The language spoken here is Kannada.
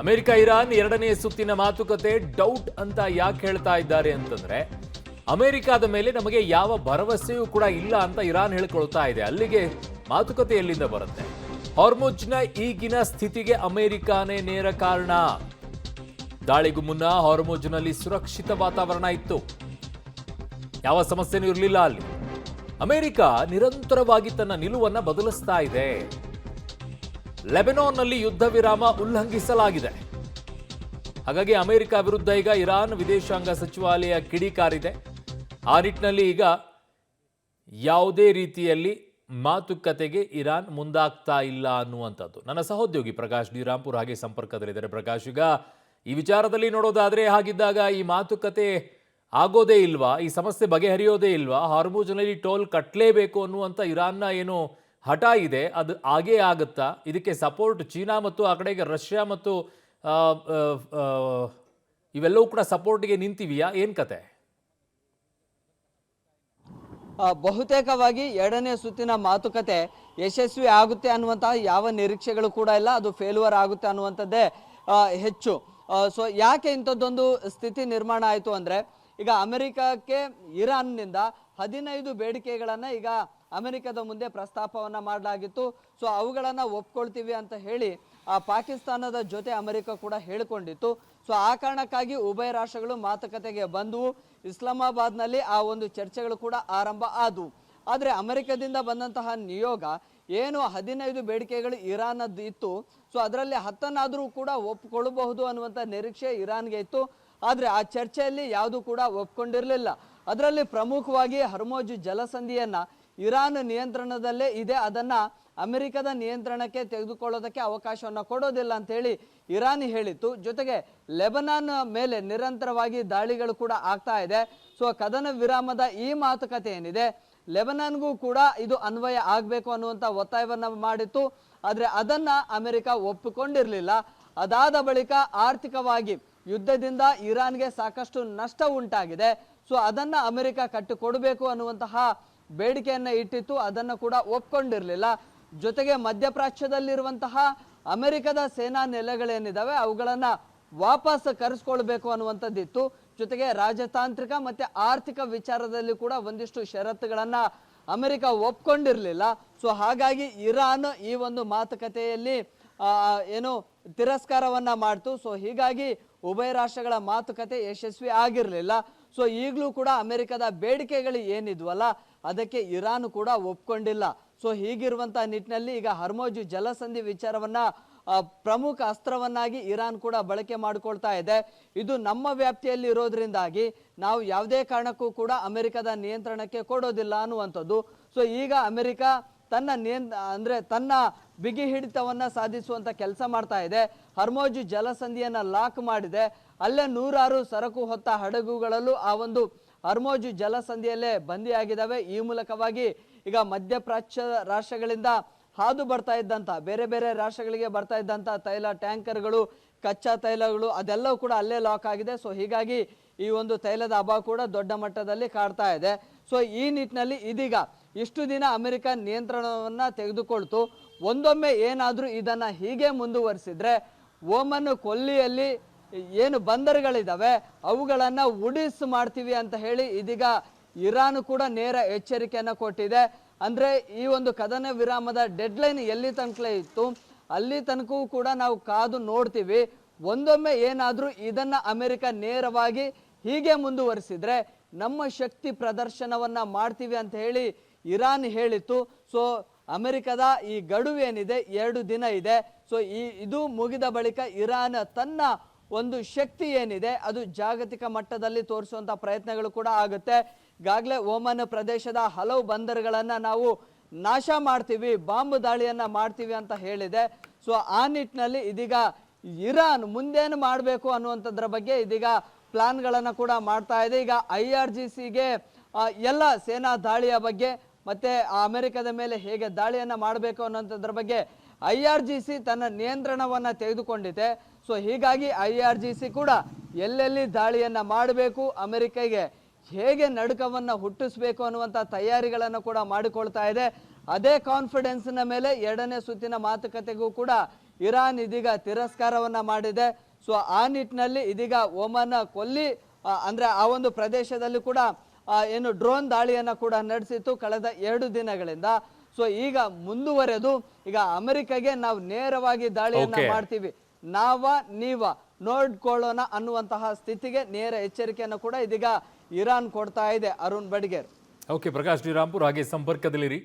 ಅಮೆರಿಕ ಇರಾನ್ ಎರಡನೇ ಸುತ್ತಿನ ಮಾತುಕತೆ ಡೌಟ್ ಅಂತ ಯಾಕೆ ಹೇಳ್ತಾ ಇದ್ದಾರೆ ಅಂತಂದ್ರೆ ಅಮೆರಿಕದ ಮೇಲೆ ನಮಗೆ ಯಾವ ಭರವಸೆಯೂ ಕೂಡ ಇಲ್ಲ ಅಂತ ಇರಾನ್ ಹೇಳ್ಕೊಳ್ತಾ ಇದೆ. ಅಲ್ಲಿಗೆ ಮಾತುಕತೆ ಎಲ್ಲಿಂದ ಬರುತ್ತೆ? ಹಾರ್ಮುಜ್ನ ಈಗಿನ ಸ್ಥಿತಿಗೆ ಅಮೆರಿಕಾನೇ ನೇರ ಕಾರಣ. ದಾಳಿಗೂ ಮುನ್ನ ಹಾರ್ಮುಜ್ನಲ್ಲಿ ಸುರಕ್ಷಿತ ವಾತಾವರಣ ಇತ್ತು, ಯಾವ ಸಮಸ್ಯೆನೂ ಇರಲಿಲ್ಲ. ಅಲ್ಲಿ ಅಮೆರಿಕ ನಿರಂತರವಾಗಿ ತನ್ನ ನಿಲುವನ್ನ ಬದಲಿಸ್ತಾ ಇದೆ. ಲೆಬನಾನ್ನಲ್ಲಿ ಯುದ್ಧ ವಿರಾಮ ಉಲ್ಲಂಘಿಸಲಾಗಿದೆ. ಹಾಗಾಗಿ ಅಮೆರಿಕ ವಿರುದ್ಧ ಈಗ ಇರಾನ್ ವಿದೇಶಾಂಗ ಸಚಿವಾಲಯ ಕಿಡಿಕಾರಿದೆ. ಆ ನಿಟ್ಟಿನಲ್ಲಿ ಈಗ ಯಾವುದೇ ರೀತಿಯಲ್ಲಿ ಮಾತುಕತೆಗೆ ಇರಾನ್ ಮುಂದಾಗ್ತಾ ಇಲ್ಲ ಅನ್ನುವಂಥದ್ದು. ನನ್ನ ಸಹೋದ್ಯೋಗಿ ಪ್ರಕಾಶ್ ಡಿ ರಾಂಪುರ್ ಹಾಗೆ ಸಂಪರ್ಕದಲ್ಲಿದ್ದಾರೆ. ಪ್ರಕಾಶ್, ಈಗ ಈ ವಿಚಾರದಲ್ಲಿ ನೋಡೋದಾದ್ರೆ ಹಾಗಿದ್ದಾಗ ಈ ಮಾತುಕತೆ ಆಗೋದೇ ಇಲ್ವಾ? ಈ ಸಮಸ್ಯೆ ಬಗೆಹರಿಯೋದೇ ಇಲ್ವಾ? ಹಾರ್ಮುಜ್ನಲ್ಲಿ ಟೋಲ್ ಕಟ್ಟಲೇಬೇಕು ಅನ್ನುವಂಥ ಇರಾನ್ನ ಏನು ಹಠ ಇದೆ, ಅದು ಆಗೇ ಆಗುತ್ತಾ? ಇದಕ್ಕೆ ಸಪೋರ್ಟ್ ಚೀನಾ ಮತ್ತು ಆ ಕಡೆಗೆ ರಷ್ಯಾ ಮತ್ತು ಇವೆಲ್ಲವೂ ಕೂಡ ಸಪೋರ್ಟ್ಗೆ ನಿಂತಿವೆಯಾ? ಏನ್ ಕತೆ? ಬಹುತೇಕವಾಗಿ ಎರಡನೇ ಸುತ್ತಿನ ಮಾತುಕತೆ ಯಶಸ್ವಿ ಆಗುತ್ತೆ ಅನ್ನುವಂತಹ ಯಾವ ನಿರೀಕ್ಷೆಗಳು ಕೂಡ ಇಲ್ಲ. ಅದು ಫೇಲ್ಯೂರ್ ಆಗುತ್ತೆ ಅನ್ನುವಂಥದ್ದೇ ಹೆಚ್ಚು. ಸೊ ಯಾಕೆ ಇಂಥದ್ದೊಂದು ಸ್ಥಿತಿ ನಿರ್ಮಾಣ ಆಯಿತು ಅಂದರೆ, ಈಗ ಅಮೆರಿಕಕ್ಕೆ ಇರಾನ್ನಿಂದ 15 ಬೇಡಿಕೆಗಳನ್ನು ಈಗ ಅಮೆರಿಕದ ಮುಂದೆ ಪ್ರಸ್ತಾಪವನ್ನು ಮಾಡಲಾಗಿತ್ತು. ಸೊ ಅವುಗಳನ್ನು ಒಪ್ಕೊಳ್ತೀವಿ ಅಂತ ಹೇಳಿ ಪಾಕಿಸ್ತಾನದ ಜೊತೆ ಅಮೆರಿಕ ಕೂಡ ಹೇಳಿಕೊಂಡಿತ್ತು. ಸೊ ಆ ಕಾರಣಕ್ಕಾಗಿ ಉಭಯ ರಾಷ್ಟ್ರಗಳು ಮಾತುಕತೆಗೆ ಬಂದವು. ಇಸ್ಲಾಮಾಬಾದ್ನಲ್ಲಿ ಆ ಒಂದು ಚರ್ಚೆಗಳು ಕೂಡ ಆರಂಭ ಆದವು. ಆದರೆ ಅಮೆರಿಕದಿಂದ ಬಂದಂತಹ ನಿಯೋಗ ಏನು 15 ಬೇಡಿಕೆಗಳು ಇರಾನದ್ದು ಇತ್ತು, ಸೊ ಅದರಲ್ಲಿ 10 ಕೂಡ ಒಪ್ಪಿಕೊಳ್ಳಬಹುದು ಅನ್ನುವಂಥ ನಿರೀಕ್ಷೆ ಇರಾನ್ಗೆ ಇತ್ತು. ಆದರೆ ಆ ಚರ್ಚೆಯಲ್ಲಿ ಯಾವುದು ಕೂಡ ಒಪ್ಕೊಂಡಿರಲಿಲ್ಲ. ಅದರಲ್ಲಿ ಪ್ರಮುಖವಾಗಿ ಹರ್ಮುಜ್ ಜಲಸಂಧಿಯನ್ನು ಇರಾನ್ ನಿಯಂತ್ರಣದಲ್ಲೇ ಇದೆ, ಅದನ್ನು ಅಮೆರಿಕದ ನಿಯಂತ್ರಣಕ್ಕೆ ತೆಗೆದುಕೊಳ್ಳೋದಕ್ಕೆ ಅವಕಾಶವನ್ನು ಕೊಡೋದಿಲ್ಲ ಅಂತೇಳಿ ಇರಾನ್ ಹೇಳಿತ್ತು. ಜೊತೆಗೆ ಲೆಬನಾನ್ ಮೇಲೆ ನಿರಂತರವಾಗಿ ದಾಳಿಗಳು ಕೂಡ ಆಗ್ತಾ ಇದೆ. ಸೊ ಕದನ ವಿರಾಮದ ಈ ಮಾತುಕತೆ ಏನಿದೆ, ಲೆಬನಾನ್ಗೂ ಕೂಡ ಇದು ಅನ್ವಯ ಆಗಬೇಕು ಅನ್ನುವಂಥ ಒತ್ತಾಯವನ್ನು ಮಾಡಿತ್ತು. ಆದರೆ ಅದನ್ನು ಅಮೆರಿಕ ಒಪ್ಪಿಕೊಂಡಿರಲಿಲ್ಲ. ಅದಾದ ಬಳಿಕ ಆರ್ಥಿಕವಾಗಿ ಯುದ್ಧದಿಂದ ಇರಾನ್ಗೆ ಸಾಕಷ್ಟು ನಷ್ಟ ಉಂಟಾಗಿದೆ. ಸೊ ಅದನ್ನು ಅಮೆರಿಕ ಕಟ್ಟಿಕೊಡಬೇಕು ಅನ್ನುವಂತಹ ಬೇಡಿಕೆಯನ್ನು ಇಟ್ಟಿತ್ತು, ಅದನ್ನು ಕೂಡ ಒಪ್ಕೊಂಡಿರಲಿಲ್ಲ. ಜೊತೆಗೆ ಮಧ್ಯಪ್ರಾಚ್ಯದಲ್ಲಿರುವಂತಹ ಅಮೆರಿಕದ ಸೇನಾ ನೆಲೆಗಳೇನಿದ್ದಾವೆ ಅವುಗಳನ್ನು ವಾಪಸ್ ಕರೆಸ್ಕೊಳ್ಬೇಕು ಅನ್ನುವಂಥದ್ದಿತ್ತು. ಜೊತೆಗೆ ರಾಜತಾಂತ್ರಿಕ ಮತ್ತು ಆರ್ಥಿಕ ವಿಚಾರದಲ್ಲಿ ಕೂಡ ಒಂದಿಷ್ಟು ಷರತ್ತುಗಳನ್ನು ಅಮೆರಿಕ ಒಪ್ಕೊಂಡಿರಲಿಲ್ಲ. ಸೊ ಹಾಗಾಗಿ ಇರಾನ್ ಈ ಒಂದು ಮಾತುಕತೆಯಲ್ಲಿ ಏನು ತಿರಸ್ಕಾರವನ್ನು ಮಾಡ್ತು. ಸೊ ಹೀಗಾಗಿ ಉಭಯ ರಾಷ್ಟ್ರಗಳ ಮಾತುಕತೆ ಯಶಸ್ವಿ ಆಗಿರಲಿಲ್ಲ. ಸೊ ಈಗಲೂ ಕೂಡ ಅಮೆರಿಕದ ಬೇಡಿಕೆಗಳು ಏನಿದ್ವಲ್ಲ ಅದಕ್ಕೆ ಇರಾನ್ ಕೂಡ ಒಪ್ಕೊಂಡಿಲ್ಲ. ಸೊ ಹೀಗಿರುವಂಥ ನಿಟ್ಟಿನಲ್ಲಿ ಈಗ ಹರ್ಮುಜ್ ಜಲಸಂಧಿ ವಿಚಾರವನ್ನ ಪ್ರಮುಖ ಅಸ್ತ್ರವನ್ನಾಗಿ ಇರಾನ್ ಕೂಡ ಬಳಕೆ ಮಾಡಿಕೊಳ್ತಾ ಇದೆ. ಇದು ನಮ್ಮ ವ್ಯಾಪ್ತಿಯಲ್ಲಿ ಇರೋದ್ರಿಂದಾಗಿ ನಾವು ಯಾವುದೇ ಕಾರಣಕ್ಕೂ ಕೂಡ ಅಮೆರಿಕದ ನಿಯಂತ್ರಣಕ್ಕೆ ಕೊಡೋದಿಲ್ಲ ಅನ್ನುವಂಥದ್ದು. ಸೊ ಈಗ ಅಮೆರಿಕ ತನ್ನ ಬಿಗಿ ಹಿಡಿತವನ್ನ ಸಾಧಿಸುವಂತ ಕೆಲಸ ಮಾಡ್ತಾ ಇದೆ. ಹರ್ಮುಜ್ ಜಲಸಂಧಿಯನ್ನ ಲಾಕ್ ಮಾಡಿದೆ. ಅಲ್ಲೇ 100 ಸರಕು ಹೊತ್ತ ಹಡಗುಗಳಲ್ಲೂ ಆ ಒಂದು ಹರ್ಮುಜ್ ಜಲಸಂಧಿಯಲ್ಲೇ ಬಂದಿಯಾಗಿದ್ದಾವೆ. ಈ ಮೂಲಕವಾಗಿ ಈಗ ಮಧ್ಯಪ್ರಾಚ್ಯ ರಾಷ್ಟ್ರಗಳಿಂದ ಹಾದು ಬರ್ತಾ ಇದ್ದಂಥ ಬೇರೆ ಬೇರೆ ರಾಷ್ಟ್ರಗಳಿಗೆ ಬರ್ತಾ ಇದ್ದಂಥ ತೈಲ ಟ್ಯಾಂಕರ್ಗಳು, ಕಚ್ಚಾ ತೈಲಗಳು ಅದೆಲ್ಲವೂ ಕೂಡ ಅಲ್ಲೇ ಲಾಕ್ ಆಗಿದೆ. ಸೊ ಹೀಗಾಗಿ ಈ ಒಂದು ತೈಲದ ಅಭಾವ ಕೂಡ ದೊಡ್ಡ ಮಟ್ಟದಲ್ಲಿ ಕಾಡ್ತಾ ಇದೆ. ಸೊ ಈ ನಿಟ್ಟಿನಲ್ಲಿ ಇದೀಗ ಇಷ್ಟು ದಿನ ಅಮೆರಿಕ ನಿಯಂತ್ರಣವನ್ನು ತೆಗೆದುಕೊಳ್ತು. ಒಂದೊಮ್ಮೆ ಏನಾದರೂ ಇದನ್ನ ಹೀಗೆ ಮುಂದುವರಿಸಿದ್ರೆ ಓಮನ್ ಕೊಲ್ಲಿಯಲ್ಲಿ ಏನು ಬಂದರುಗಳಿದ್ದಾವೆ ಅವುಗಳನ್ನು ಉಡಿಸ್ ಮಾಡ್ತೀವಿ ಅಂತ ಹೇಳಿ ಇದೀಗ ಇರಾನ್ ಕೂಡ ನೇರ ಎಚ್ಚರಿಕೆಯನ್ನು ಕೊಟ್ಟಿದೆ. ಅಂದರೆ ಈ ಒಂದು ಕದನ ವಿರಾಮದ ಡೆಡ್ಲೈನ್ ಎಲ್ಲಿ ತನಕ ಇತ್ತು ಅಲ್ಲಿ ತನಕವೂ ಕೂಡ ನಾವು ಕಾದು ನೋಡ್ತೀವಿ. ಒಂದೊಮ್ಮೆ ಏನಾದರೂ ಇದನ್ನ ಅಮೆರಿಕ ನೇರವಾಗಿ ಹೀಗೆ ಮುಂದುವರಿಸಿದ್ರೆ ನಮ್ಮ ಶಕ್ತಿ ಪ್ರದರ್ಶನವನ್ನ ಮಾಡ್ತೀವಿ ಅಂತ ಹೇಳಿ ಇರಾನ್ ಹೇಳಿತ್ತು. ಸೊ ಅಮೆರಿಕದ ಈ ಗಡುವು ಏನಿದೆ 2 ದಿನ ಇದೆ. ಸೊ ಇದು ಮುಗಿದ ಬಳಿಕ ಇರಾನ್ ತನ್ನ ಒಂದು ಶಕ್ತಿ ಏನಿದೆ ಅದು ಜಾಗತಿಕ ಮಟ್ಟದಲ್ಲಿ ತೋರಿಸುವಂತ ಪ್ರಯತ್ನಗಳು ಕೂಡ ಆಗುತ್ತೆ. ಈಗಾಗಲೇ ಓಮನ್ ಪ್ರದೇಶದ ಹಲವು ಬಂದರುಗಳನ್ನು ನಾವು ನಾಶ ಮಾಡ್ತೀವಿ, ಬಾಂಬ್ ದಾಳಿಯನ್ನ ಮಾಡ್ತೀವಿ ಅಂತ ಹೇಳಿದೆ. ಸೊ ಆ ನಿಟ್ಟಿನಲ್ಲಿ ಇದೀಗ ಇರಾನ್ ಮುಂದೇನು ಮಾಡಬೇಕು ಅನ್ನುವಂಥದ್ರ ಬಗ್ಗೆ ಇದೀಗ ಪ್ಲಾನ್ಗಳನ್ನು ಕೂಡ ಮಾಡ್ತಾ ಇದೆ. ಈಗ IRGCಗೆ ಎಲ್ಲ ಸೇನಾ ದಾಳಿಯ ಬಗ್ಗೆ ಮತ್ತೆ ಅಮೆರಿಕದ ಮೇಲೆ ಹೇಗೆ ದಾಳಿಯನ್ನ ಮಾಡಬೇಕು ಅನ್ನೋಂಥದ್ರ ಬಗ್ಗೆ IRGC ತನ್ನ ನಿಯಂತ್ರಣವನ್ನ ತೆಗೆದುಕೊಂಡಿದೆ. ಸೊ ಹೀಗಾಗಿ IRGC ಕೂಡ ಎಲ್ಲೆಲ್ಲಿ ದಾಳಿಯನ್ನ ಮಾಡಬೇಕು, ಅಮೆರಿಕೆಗೆ ಹೇಗೆ ನಡುಕವನ್ನು ಹುಟ್ಟಿಸಬೇಕು ಅನ್ನುವಂಥ ತಯಾರಿಗಳನ್ನು ಕೂಡ ಮಾಡಿಕೊಳ್ತಾ ಇದೆ. ಅದೇ ಕಾನ್ಫಿಡೆನ್ಸ್ನ ಮೇಲೆ ಎರಡನೇ ಸುತ್ತಿನ ಮಾತುಕತೆಗೂ ಕೂಡ ಇರಾನ್ ಇದೀಗ ತಿರಸ್ಕಾರವನ್ನ ಮಾಡಿದೆ. ಸೊ ಆ ನಿಟ್ಟಿನಲ್ಲಿ ಇದೀಗ ಒಮನ್ ಕೊಲ್ಲಿ ಅಂದ್ರೆ ಆ ಒಂದು ಪ್ರದೇಶದಲ್ಲಿ ಕೂಡ ಏನು ಡ್ರೋನ್ ದಾಳಿಯನ್ನ ಕೂಡ ನಡೆಸಿತ್ತು ಕಳೆದ 2 ದಿನಗಳಿಂದ. ಸೊ ಈಗ ಮುಂದುವರೆದು ಈಗ ಅಮೆರಿಕಾಗೆ ನಾವು ನೇರವಾಗಿ ದಾಳಿಯನ್ನ ಮಾಡ್ತೀವಿ, ನೀವ ನೋಡ್ಕೊಳ್ಳೋಣ ಅನ್ನುವಂತಹ ಸ್ಥಿತಿಗೆ ನೇರ ಎಚ್ಚರಿಕೆಯನ್ನು ಕೂಡ ಇದೀಗ ಇರಾನ್ ಕೊಡ್ತಾ ಇದೆ. ಅರುಣ್ ಬಡಿಗೇರ್. ಓಕೆ, ಪ್ರಕಾಶ್ ಶ್ರೀರಾಮ್ಪುರ್ ಹಾಗೆ ಸಂಪರ್ಕದಲ್ಲಿರಿ.